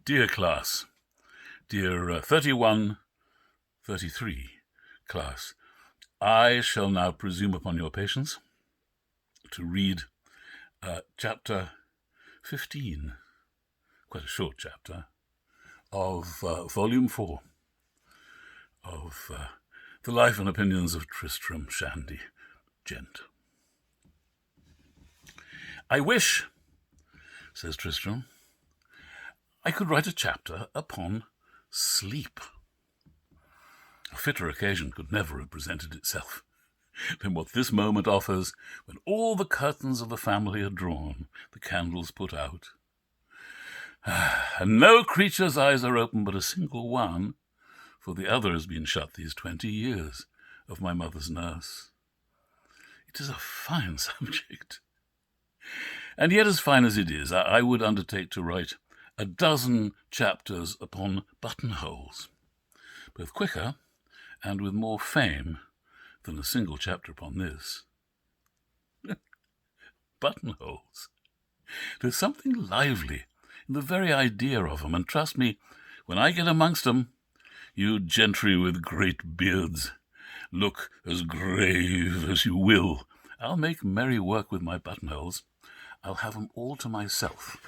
Dear class, dear 31, 33 class, I shall now presume upon your patience to read chapter 15, quite a short chapter, of volume 4 of The Life and Opinions of Tristram, Shandy, Gent. I wish, says Tristram, I could write a chapter upon sleep. A fitter occasion could never have presented itself than what this moment offers, when all the curtains of the family are drawn, the candles put out, and no creature's eyes are open but a single one, for the other has been shut these 20 years of my mother's nurse. It is a fine subject, and yet as fine as it is, I would undertake to write a dozen chapters upon buttonholes, both quicker and with more fame than a single chapter upon this. Buttonholes. There's something lively in the very idea of 'em, and trust me, when I get amongst 'em, you gentry with great beards, look as grave as you will, I'll make merry work with my buttonholes. I'll have 'em all to myself.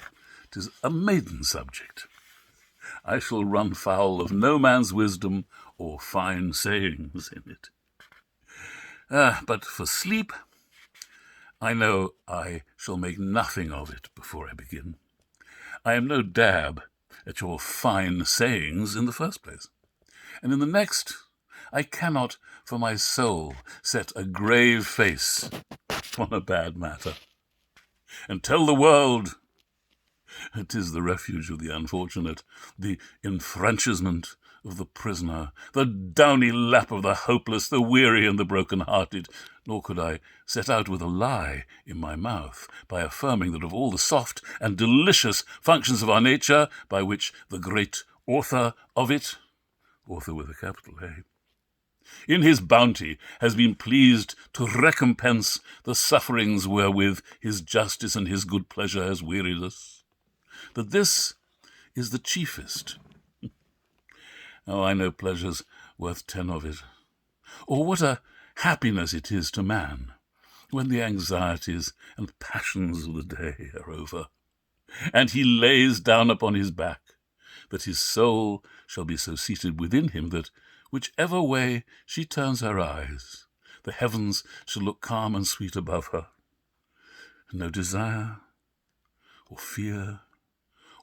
'Tis a maiden subject. I shall run foul of no man's wisdom or fine sayings in it. But for sleep, I know I shall make nothing of it before I begin. I am no dab at your fine sayings in the first place, and in the next, I cannot for my soul set a grave face on a bad matter, and tell the world 'tis the refuge of the unfortunate, the enfranchisement of the prisoner, the downy lap of the hopeless, the weary and the broken-hearted. Nor could I set out with a lie in my mouth by affirming that of all the soft and delicious functions of our nature, by which the great author of it, author with a capital A, in his bounty has been pleased to recompense the sufferings wherewith his justice and his good pleasure has wearied us, that this is the chiefest. Oh, I know pleasure's worth 10 of it. Or what a happiness it is to man when the anxieties and passions of the day are over, and he lays down upon his back, that his soul shall be so seated within him that, whichever way she turns her eyes, the heavens shall look calm and sweet above her. No desire, or fear,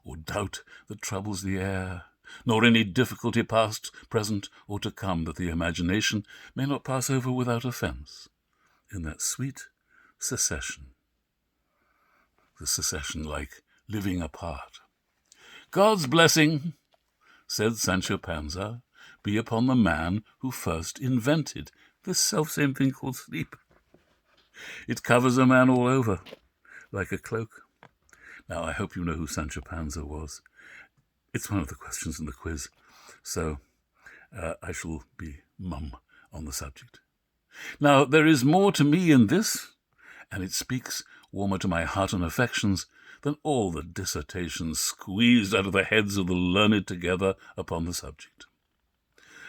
or doubt that troubles the air, nor any difficulty past, present, or to come, that the imagination may not pass over without offence, in that sweet cessation, the cessation like living apart. God's blessing, said Sancho Panza, be upon the man who first invented this selfsame thing called sleep. It covers a man all over, like a cloak. Now, I hope you know who Sancho Panza was. It's one of the questions in the quiz, so I shall be mum on the subject. Now, there is more to me in this, and it speaks warmer to my heart and affections than all the dissertations squeezed out of the heads of the learned together upon the subject.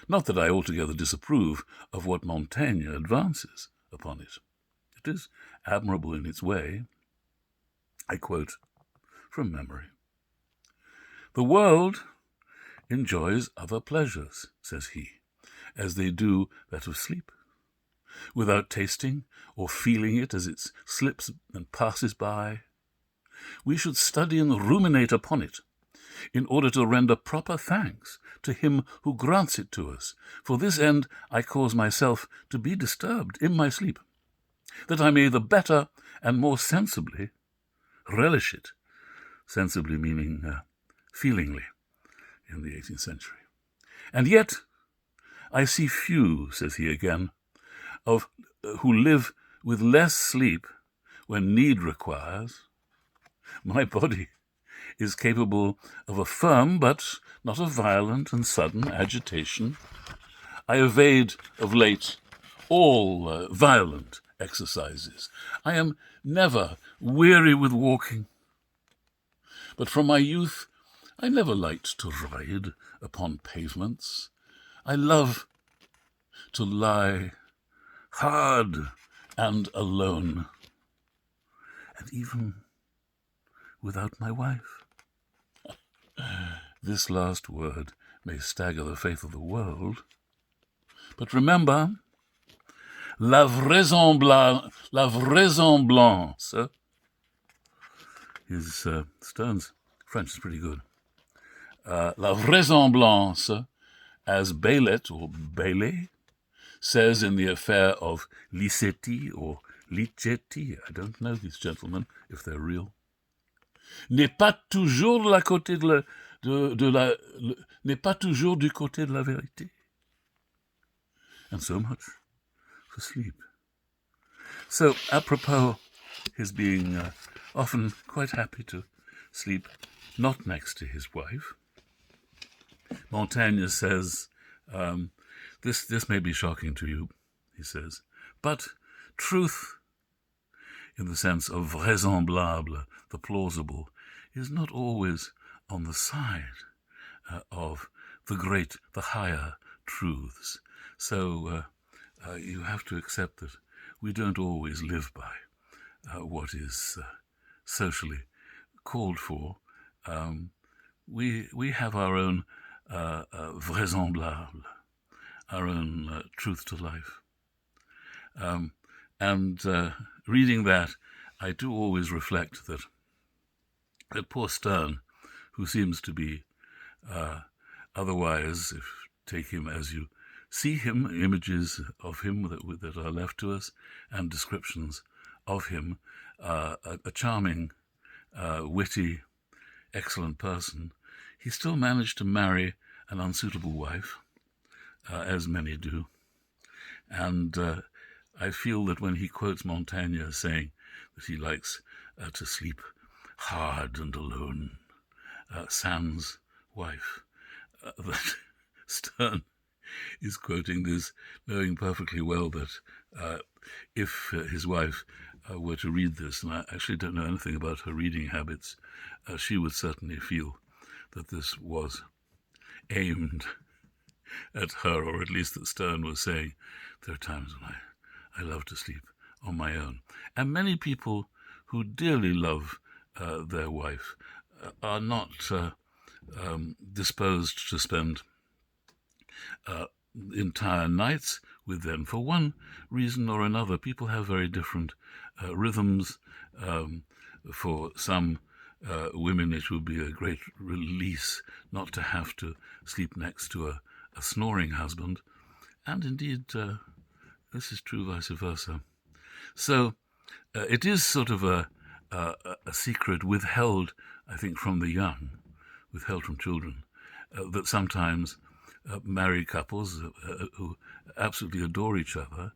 Not that I altogether disapprove of what Montaigne advances upon it. It is admirable in its way. I quote from memory. The world enjoys other pleasures, says he, as they do that of sleep, without tasting or feeling it as it slips and passes by. We should study and ruminate upon it, in order to render proper thanks to him who grants it to us. For this end I cause myself to be disturbed in my sleep, that I may the better and more sensibly relish it, sensibly meaning feelingly in the 18th century. And yet I see few, says he again, of who live with less sleep when need requires. My body is capable of a firm but not a violent and sudden agitation. I evade of late all violent exercises. I am never weary with walking, but from my youth I never liked to ride upon pavements. I love to lie hard and alone, and even without my wife. This last word may stagger the faith of the world, but remember, la vraisemblance is Sterne's French is pretty good. La vraisemblance, as Baylet or Bailey says in the affair of Licetti or Licetti, I don't know these gentlemen if they're real, n'est pas toujours n'est pas toujours du côté de la vérité. And so much for sleep. So, apropos his being often quite happy to sleep not next to his wife, Montaigne says, this may be shocking to you, he says, but truth, in the sense of vraisemblable, the plausible, is not always on the side of the higher truths. So you have to accept that we don't always live by what is socially called for. We have our own vraisemblable, our own truth to life. And reading that, I do always reflect that poor Sterne, who seems to be otherwise, if take him as you see him, images of him that are left to us, and descriptions of him, a charming, witty, excellent person, he still managed to marry an unsuitable wife, as many do. And I feel that when he quotes Montaigne as saying that he likes to sleep hard and alone, sans wife, that Sterne is quoting this, knowing perfectly well that if his wife were to read this, and I actually don't know anything about her reading habits, she would certainly feel that this was aimed at her, or at least that Sterne was saying, there are times when I love to sleep on my own. And many people who dearly love their wife are not disposed to spend entire nights with them. For one reason or another, people have very different rhythms. For some women, it would be a great release not to have to sleep next to a snoring husband. And indeed, this is true vice versa. So it is sort of a secret withheld, I think, from the young, withheld from children, that sometimes married couples who absolutely adore each other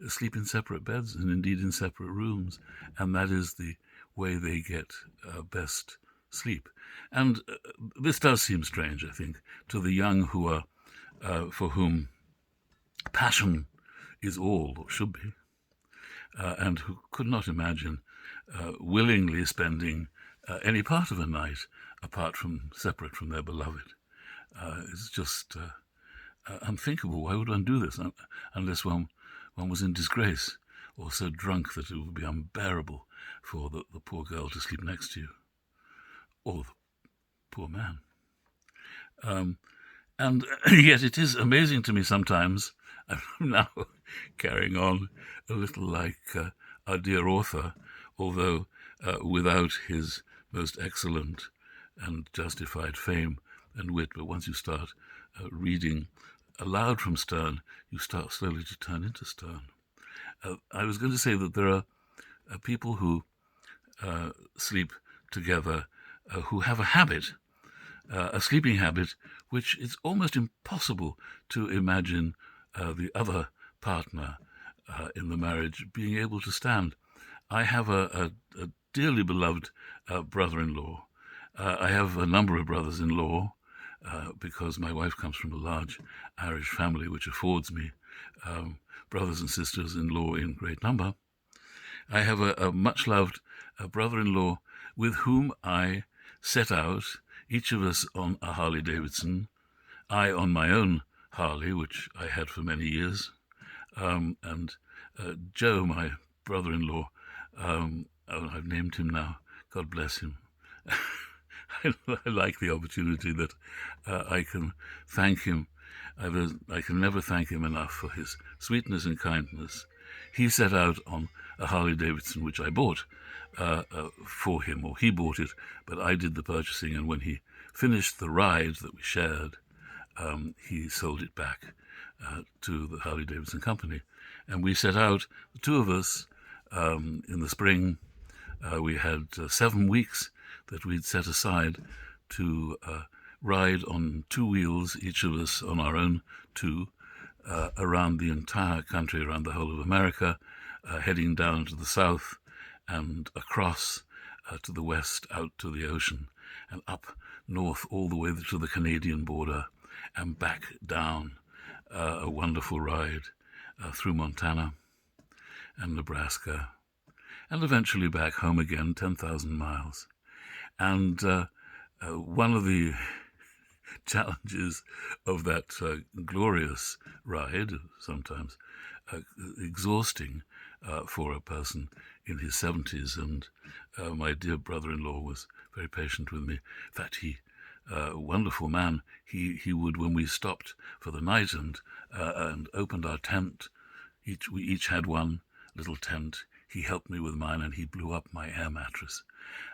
sleep in separate beds and indeed in separate rooms, and that is the way they get best sleep. And this does seem strange, I think, to the young who are for whom passion is all, or should be, and who could not imagine willingly spending any part of a night separate from their beloved. It's just unthinkable. Why would one do this unless one was in disgrace or so drunk that it would be unbearable for the poor girl to sleep next to you, or the poor man. And yet it is amazing to me sometimes. I'm now carrying on a little like our dear author, although without his most excellent and justified fame and wit. But once you start reading aloud from Sterne, you start slowly to turn into Sterne. I was going to say that there are people who sleep together who have a habit, a sleeping habit, which it's almost impossible to imagine the other partner in the marriage being able to stand. I have a dearly beloved brother-in-law. I have a number of brothers-in-law because my wife comes from a large Irish family, which affords me brothers and sisters-in-law in great number. I have a much-loved brother-in-law with whom I set out each of us on a Harley-Davidson, I on my own Harley, which I had for many years, and Joe, my brother-in-law, I've named him now, God bless him. I like the opportunity that I can thank him. I can never thank him enough for his sweetness and kindness. He set out on a Harley-Davidson, which I bought for him, or he bought it, but I did the purchasing, and when he finished the ride that we shared, he sold it back to the Harley-Davidson company. And we set out, the two of us, in the spring. We had 7 weeks that we'd set aside to ride on 2 wheels, each of us on our own 2, around the entire country, around the whole of America, heading down to the south and across to the west, out to the ocean, and up north all the way to the Canadian border, and back down. A wonderful ride through Montana and Nebraska, and eventually back home again, 10,000 miles. And one of the challenges of that glorious ride, sometimes exhausting for a person in his 70s, and my dear brother-in-law was very patient with me. In fact, a wonderful man, he would, when we stopped for the night and opened our tent, we each had one little tent. He helped me with mine, and he blew up my air mattress.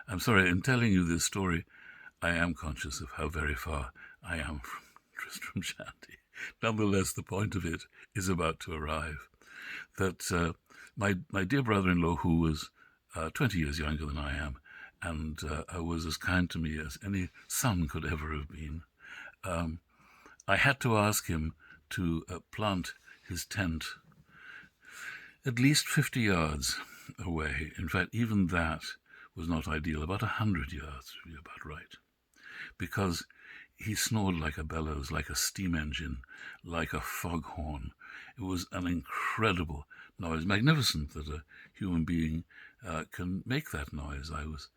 I'm sorry, in telling you this story, I am conscious of how very far I am from Tristram Shandy. Nonetheless, the point of it is about to arrive. That my dear brother-in-law, who was 20 years younger than I am, and was as kind to me as any son could ever have been, I had to ask him to plant his tent at least 50 yards away. In fact, even that was not ideal, about 100 yards would be about right, because he snored like a bellows, like a steam engine, like a foghorn. It was an incredible noise, magnificent that a human being can make that noise. I was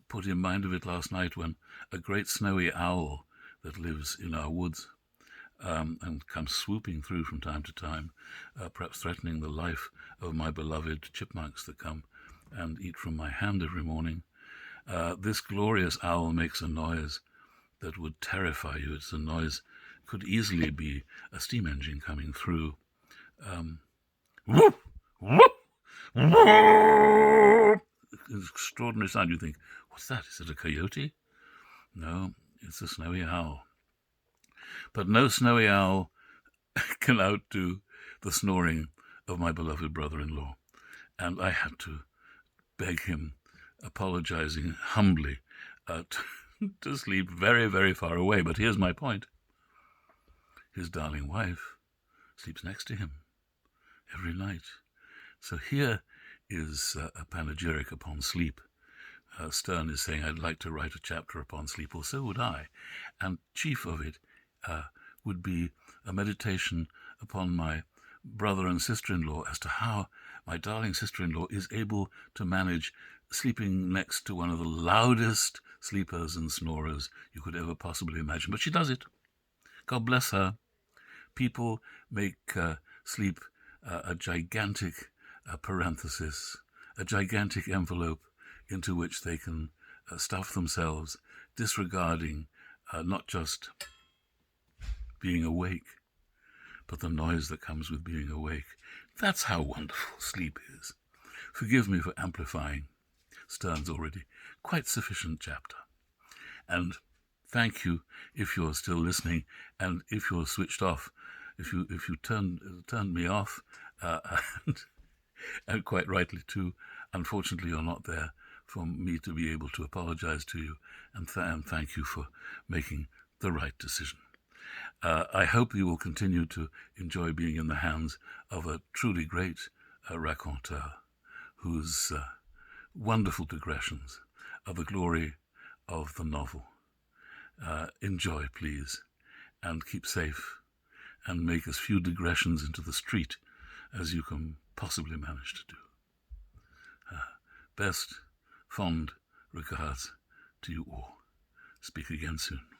put in mind of it last night when a great snowy owl that lives in our woods and comes swooping through from time to time, perhaps threatening the life of my beloved chipmunks that come and eat from my hand every morning. This glorious owl makes a noise that would terrify you. It's a noise, could easily be a steam engine coming through. Whoop, whoop, whoop. Extraordinary sound. You think, what's that? Is it a coyote? No, it's a snowy owl. But no snowy owl can outdo the snoring of my beloved brother-in-law. And I had to beg him, apologizing humbly, to sleep very, very far away. But here's my point. His darling wife sleeps next to him every night. So here is a panegyric upon sleep. Sterne is saying, I'd like to write a chapter upon sleep. Well, so would I. And chief of it would be a meditation upon my brother and sister-in-law as to how my darling sister-in-law is able to manage sleeping next to one of the loudest sleepers and snorers you could ever possibly imagine. But she does it. God bless her. People make sleep a gigantic parenthesis, a gigantic envelope into which they can stuff themselves, disregarding not just being awake, but the noise that comes with being awake. That's how wonderful sleep is. Forgive me for amplifying Sterne's already quite sufficient chapter. And thank you if you're still listening, and if you're switched off, if you turned me off, and quite rightly too. Unfortunately, you're not there for me to be able to apologize to you, and thank you for making the right decision. I hope you will continue to enjoy being in the hands of a truly great raconteur whose wonderful digressions are the glory of the novel. Enjoy, please, and keep safe, and make as few digressions into the street as you can possibly manage to do. Best fond regards to you all. Speak again soon.